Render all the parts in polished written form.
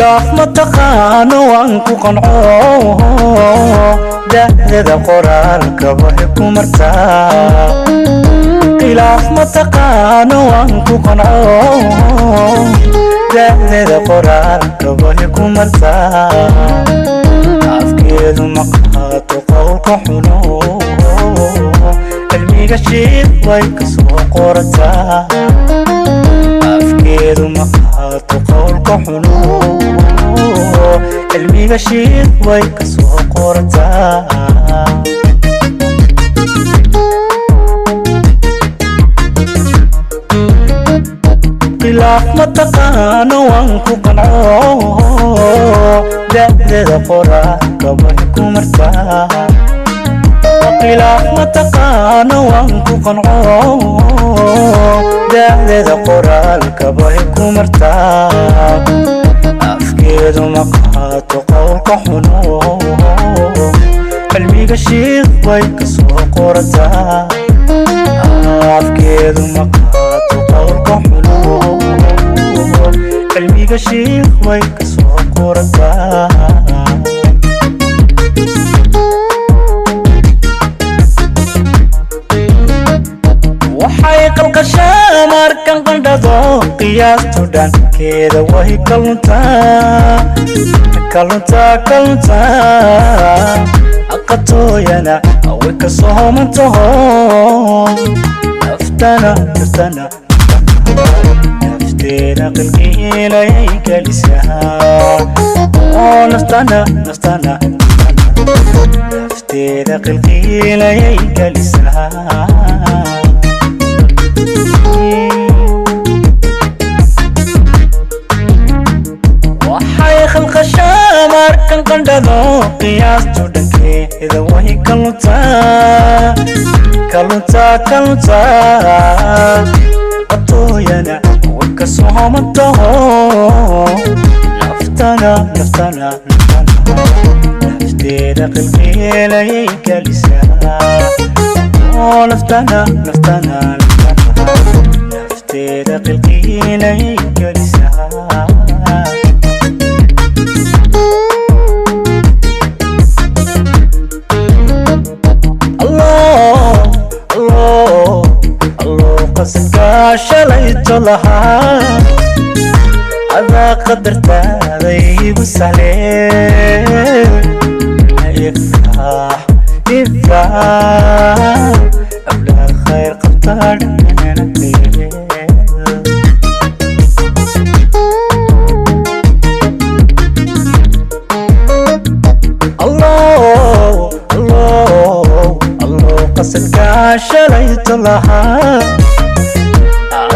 khilaaf ma taqaano waan ku qanco da'dada qoraalka way ku martaa khilaaf ma taqaano waan ku qanco da'dada qoraalka way ku martaa afkeedu ma qaato qowlka xuno cilmiga shiid way ka soo qorataa afkeedu ma qaato qowlka xuno cilmiga shiid way ka soo qorataa khilaaf ma taqaano waan ku qanco da'dada qoraalka way ku martaa khilaaf ma taqaano waan ku qanco da'dada qoraalka way ku martaa afkeedu ma qaato qowlka xuno cilmiga shiid way ka soo qorataa afkeedu ma qaato qowlka xuno cilmiga shiid way ka soo qorataa waxay qalqashaa markan qandhado qiyaastu dhankeeda way ka luntaa aqatooyana way ka soo mantaho nafteeda qilqiilayay gelisaa nafteeda qilqiilayay gelisaa waxay khalqashaa markan qandhado qiyaastu dhankeeda way ka luntaa qatooyana way ka soo mantaho nafteeda qilqiilayay gelisaa nafteeda qilqiilayay gelisaa qasadkaa shalayto lahaa adaa qadartaaday igu sahlee ifraax ablaad khayr qabtaa dhananatee qasadkaa shalayto lahaa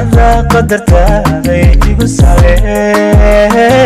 adaa qadartaaday igu sahlee